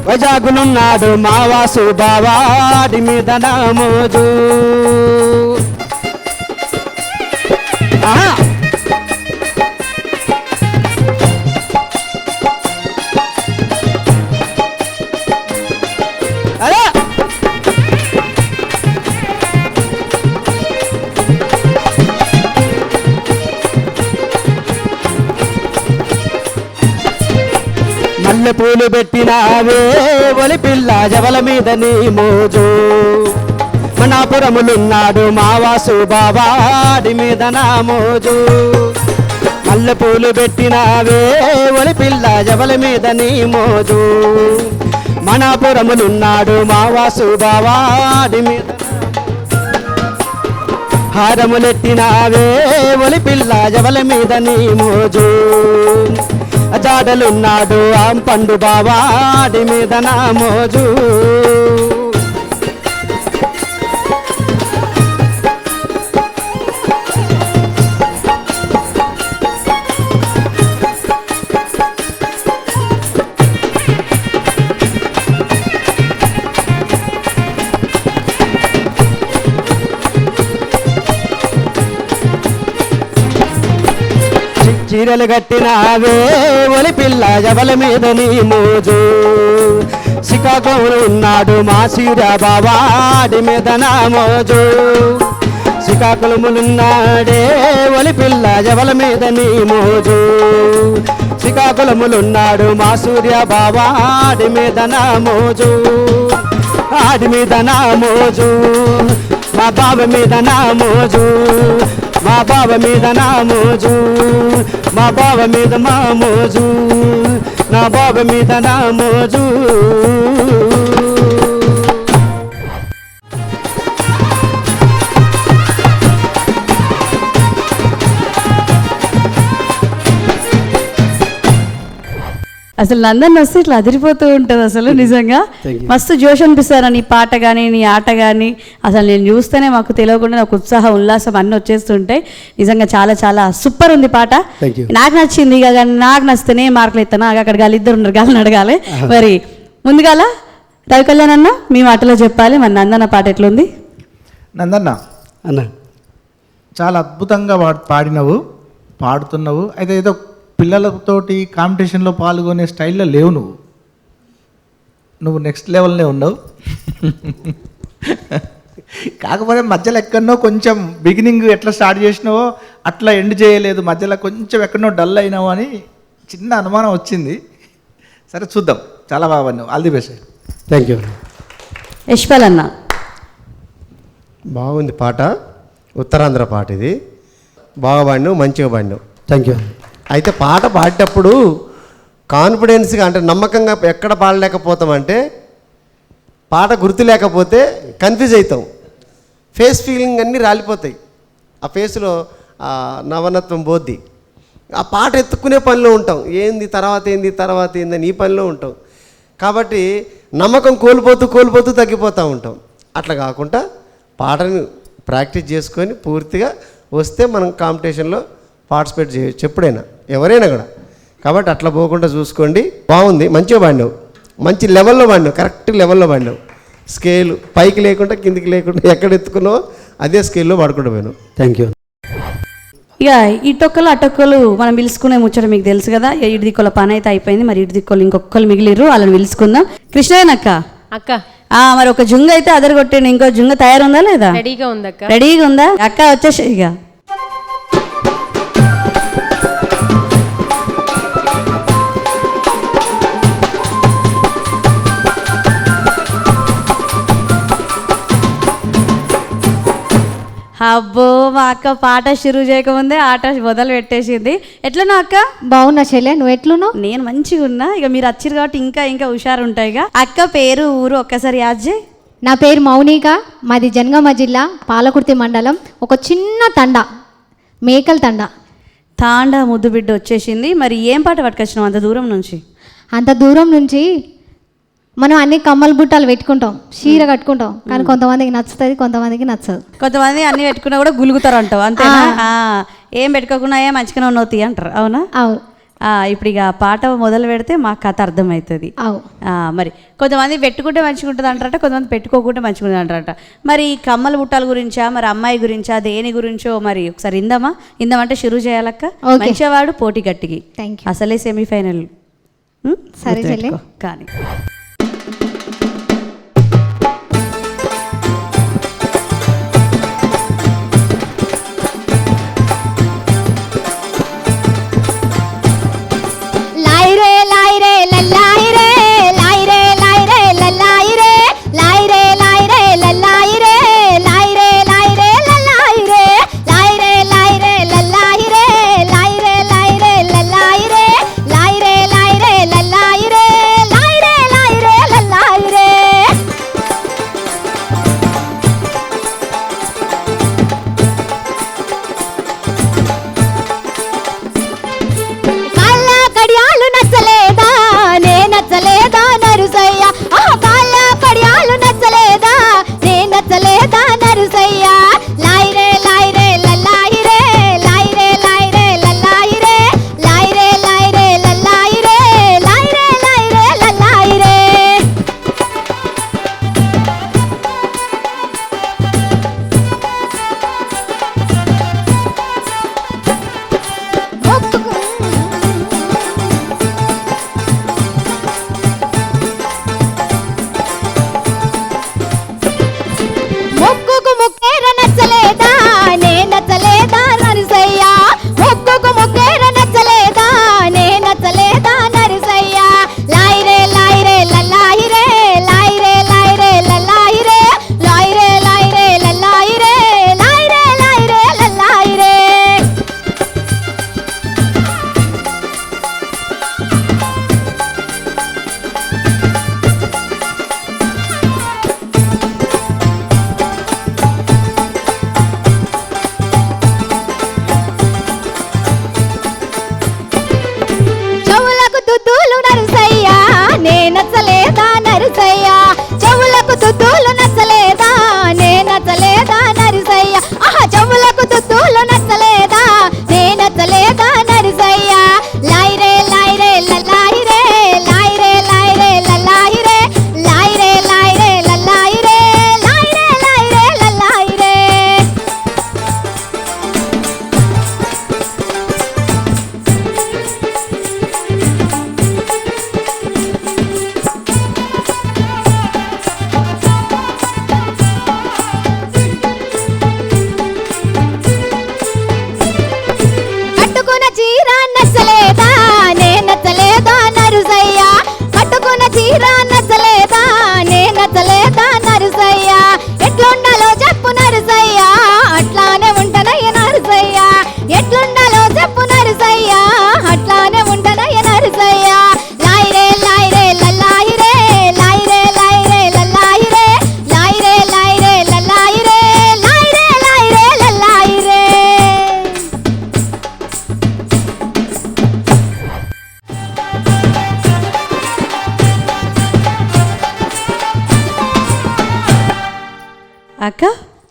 వైజాగునున్నాడు మావాసు బావాడి మీద నా మోజు. అరే మల్లె పూలు పెట్టినావే ఒలి పిల్ల, జవల మీద నీ మోజు. మనాపురములున్నాడు మావాసు బావాడి మీద నా మోజు. మల్లె పూలు పెట్టినావే ఒలి పిల్ల, జవల మీద నీ మోజు. మనాపురములున్నాడు మావాసు బావాడి మీద. హారములెట్టినావే ఒలి పిల్ల, జవల మీద నీ మోజు. జాడలున్నాడు ఆంపండు బావాడి మీద నా మోజు. చీరలు కట్టినావే ఒలి పిల్ల, జవల మీద నీ మోజు. శ్రీకాకుళంలో ఉన్నాడు మా సీర బావాడి మీద నా మోజు. శ్రీకాకుళములున్నాడే ఒలి పిల్ల, జవల మీద నీ మోజు. శ్రీకాకుళములున్నాడు మా సూర్య బావాడి మీద నా మోజు. ఆడి మీద నా మోజు, మా బావ మీద నా మోజు. మా బావ మీద నా మోజు, మా బావ మీద మా మోజు. నా బావ మీద నా మోజు. అసలు నందన్ వస్తే ఇట్లా అదిరిపోతూ ఉంటుంది అసలు నిజంగా. మస్తు జోష్ అనిపిస్తారు నీ పాట కానీ నీ ఆట కానీ. అసలు నేను చూస్తేనే మాకు తెలియకుండా నాకు ఉత్సాహం ఉల్లాసం అన్నీ వచ్చేస్తుంటాయి. నిజంగా చాలా చాలా సూపర్ ఉంది పాట. నాకు నచ్చింది. ఇక నాకు నచ్చితేనే మార్కులు ఇస్తాను. అక్కడ గాలిద్దరు ఉన్నారు, గాలిని అడగాలి. మరి ముందుగాల రవి కళ్యాణ్ అన్న మీ మాటలో చెప్పాలి. మరి నందన్న పాట ఎట్లుంది? నందన్న అన్న చాలా అద్భుతంగా పాడినవు, పాడుతున్నావు. అయితే ఏదో పిల్లలతోటి కాంపిటీషన్లో పాల్గొనే స్టైల్లో లేవు నువ్వు నెక్స్ట్ లెవెల్నే ఉన్నావు. కాకపోతే మధ్యలో ఎక్కడనో కొంచెం బిగినింగ్ ఎట్లా స్టార్ట్ చేసినావో అట్లా ఎండ్ చేయలేదు, మధ్యలో కొంచెం ఎక్కడనో డల్ అయినావు అని చిన్న అనుమానం వచ్చింది. సరే చూద్దాం, చాలా బాగా నువ్వు. All the best. Thank you. Yashpal అన్న బాగుంది పాట, ఉత్తరాంధ్ర పాట ఇది. బాగా పాడినావు, మంచిగా పాడినావు. Thank you. అయితే పాట పాడేటప్పుడు కాన్ఫిడెన్స్గా అంటే నమ్మకంగా ఎక్కడ పాడలేకపోతామంటే పాట గుర్తు లేకపోతే కన్ఫ్యూజ్ అవుతాం, ఫేస్ ఫీలింగ్ అన్నీ రాలిపోతాయి, ఆ ఫేస్లో నవనత్వం పోద్ది. ఆ పాట ఎత్తుకునే పనిలో ఉంటాం, ఏంది తర్వాత ఏందని ఈ పనిలో ఉంటాం. కాబట్టి నమ్మకం కోల్పోతూ తగ్గిపోతూ ఉంటాం. అట్లా కాకుండా పాటను ప్రాక్టీస్ చేసుకొని పూర్తిగా వస్తే మనం కాంపిటీషన్లో పార్టిసిపేట్ చేయొచ్చు ఎప్పుడైనా, ఎవరైనా కూడా. కాబట్టి అట్లా పోకుండా చూసుకోండి. బాగుంది, మంచిగా పాడినావు, మంచి లెవెల్లో పాడినావు, కరెక్ట్ లెవెల్లో పాడినావు. స్కేలు పైకి లేకుండా కిందికి లేకుండా ఎక్కడ ఎత్తుకున్నావో అదే స్కేల్లో పాడుకుంటూ పోయినావు. Thank you. ఇక ఇటొక్కలు అటొక్కలు మనం పిలుచుకునే ముచ్చట మీకు తెలుసు కదా. ఇటు దిక్కుల పని అయితే అయిపోయింది, మరి ఇటు దిక్కులు ఇంకొకరు మిగిలిరు, వాళ్ళని పిలుచుకుందాం. కృష్ణయ్యనక్క అక్క మరి ఒక జుంగ అయితే అదరగొట్టిండు, ఇంకో జుంగ తయారుందా లేదా? రెడీగా ఉందక్క. రెడీగా ఉందా అక్క? వచ్చేసి ఇక అబ్బో, మా అక్క పాట షురూ చేయకముందే ఆట మొదలు పెట్టేసింది. ఎట్లున్నా అక్క? బాగున్నా చెల్లె, నువ్వు ఎట్లున్నావు? నేను మంచిగా ఉన్నా. ఇక మీరు వచ్చిరు కాబట్టి ఇంకా హుషారు ఉంటాయిగా. అక్క పేరు ఊరు ఒక్కసారి యాద్ చేయి. నా పేరు మౌనిక, మాది జనగామ జిల్లా పాలకుర్తి మండలం, ఒక చిన్న తండ, మేకల తండ. తాండా ముద్దు బిడ్డ వచ్చేసింది. మరి ఏం పాట పట్టుకొచ్చినావు అంత దూరం నుంచి? అంత దూరం నుంచి మనం అన్ని కమ్మల బుట్టాలు పెట్టుకుంటాం, చీర కట్టుకుంటాం, కానీ కొంతమందికి నచ్చుతుంది, కొంతమందికి నచ్చదు. కొంతమంది అన్ని పెట్టుకున్నా కూడా గులుగుతారు అంటావు, అంతేనా? ఏం పెట్టుకోకుండా ఏ మంచిగానే ఉన్నవుతాయి అంటారు, అవునా? అవు. ఇప్పుడు ఇక పాట మొదలు పెడితే మా కథ అర్థమవుతుంది. అవు. మరి కొంతమంది పెట్టుకుంటే మంచిగా ఉంటుంది అంటారట, కొంతమంది పెట్టుకోకుంటే మంచిగా ఉంటుంది అంటారట. మరి కమ్మల బుట్టాల గురించా, మరి అమ్మాయి గురించా, దేని గురించో మరి ఒకసారి ఇందామంటే షురూ చేయాలక్క. మంచివాడు పోటీ గట్టికి. Thank you. అసలే సెమీఫైనల్. సరే చెల్లె. కానీ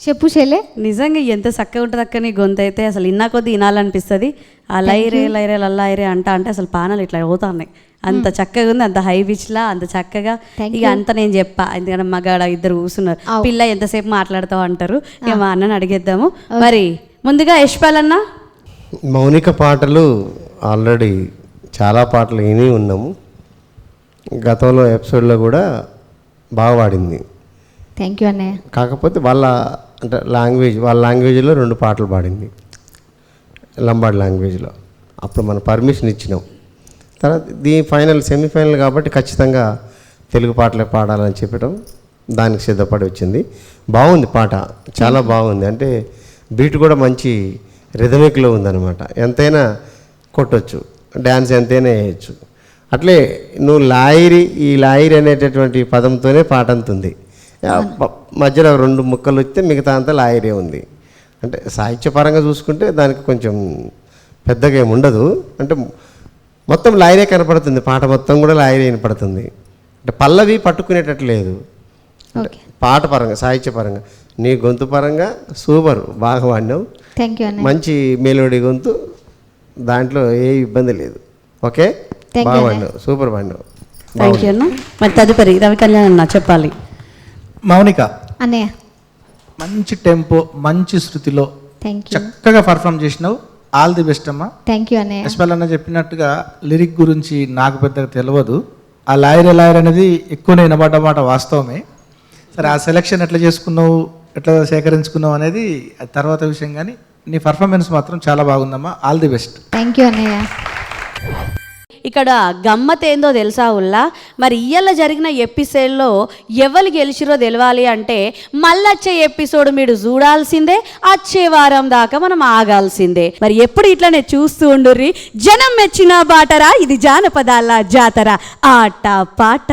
చెప్పు చెల్లె. నిజంగా ఎంత చక్కగా ఉంటుంది అక్క నీ గొంతు అయితే, అసలు ఇన్నా కొద్ది వినాలనిపిస్తుంది. ఆ లైరే లైరే లల్లాయిరే అంటే అసలు పానాలు ఇట్లా అవుతున్నాయి. అంత చక్కగా ఉంది, అంత హై పిచ్లా, అంత చక్కగా. ఇక అంత నేను చెప్పా, ఎందుకంటే మగాడ ఇద్దరు కూర్చున్నారు, పిల్ల ఎంతసేపు మాట్లాడతావు అంటారు. ఇక మా అన్నని అడిగేద్దాము. మరి ముందుగా యశ్పాల్ అన్న. మౌనిక పాటలు ఆల్రెడీ చాలా పాటలు విని ఉన్నాము. గతంలో ఎపిసోడ్లో కూడా బాగా పాడింది. థ్యాంక్ యూ అన్నయ్య. కాకపోతే వాళ్ళ లాంగ్వేజ్లో 2 పాటలు పాడింది, లంబాడ్ లాంగ్వేజ్లో. అప్పుడు మనం పర్మిషన్ ఇచ్చినాం. తర్వాత సెమీఫైనల్ కాబట్టి ఖచ్చితంగా తెలుగు పాటలే పాడాలని చెప్పడం, దానికి సిద్ధపడి వచ్చింది. బాగుంది పాట, చాలా బాగుంది. అంటే బీట్ కూడా మంచి రిథమిక్లో ఉందన్నమాట. ఎంతైనా కొట్టొచ్చు, డ్యాన్స్ ఎంతైనా వేయచ్చు. అట్లే నువ్వు ఈ లాయిరి అనేటటువంటి పదంతోనే పాట అంతుంది. మధ్యలో 2 ముక్కలు వస్తే మిగతా అంతా లాయిరే ఉంది. అంటే సాహిత్యపరంగా చూసుకుంటే దానికి కొంచెం పెద్దగా ఏమి ఉండదు. అంటే మొత్తం లాయిరే కనపడుతుంది, పాట మొత్తం కూడా లాయిరే వినపడుతుంది. అంటే పల్లవి పట్టుకునేటట్టు లేదు. పాట పరంగా, సాహిత్యపరంగా, నీ గొంతు పరంగా సూపర్, బాగా పాడినావు. థ్యాంక్ యూ అన్నయ్య. మంచి మెలోడీ గొంతు, దాంట్లో ఏ ఇబ్బంది లేదు. ఓకే, బాగా పాడినావు, సూపర్ పాడినావు. థ్యాంక్ యూ అన్న. మరి తదుపరి రవి కళ్యాణ్ అన్న చెప్పాలి. మౌనిక అన్నయ్య. మంచి టెంపో, మంచి శృతిలో థ్యాంక్ యూ. చక్కగా పర్ఫామ్ చేసినావు. ఆల్ ది బెస్ట్ అమ్మా. థ్యాంక్ యూ అన్నయ్య. యశ్పాల్ అన్న చెప్పినట్టుగా లిరిక్ గురించి నాకు పెద్దగా తెలియదు. ఆ లాయర్ అనేది ఎక్కువ వినబడ్డమాట వాస్తవమే. సరే, ఆ సెలెక్షన్ ఎట్లా చేసుకున్నావు, ఎట్లా సేకరించుకున్నావు అనేది అది తర్వాత విషయం. కానీ నీ పర్ఫార్మెన్స్ మాత్రం చాలా బాగుందమ్మా. All the best. Thank you అన్నయ్య. ఇక్కడ గమ్మత్ ఏందో తెలుసా ఉల్లా? మరి ఇయ్యాల జరిగిన ఎపిసోడ్లో ఎవరు గెలిచిరో తెలవాలి అంటే మళ్ళొచ్చే ఎపిసోడ్ మీరు చూడాల్సిందే, వచ్చే వారం దాకా మనం ఆగాల్సిందే. మరి ఎప్పుడు ఇట్లనే చూస్తూ ఉండుర్రి. జనం మెచ్చిన బాటరా, ఇది జానపదాల జాతర, ఆట పాట.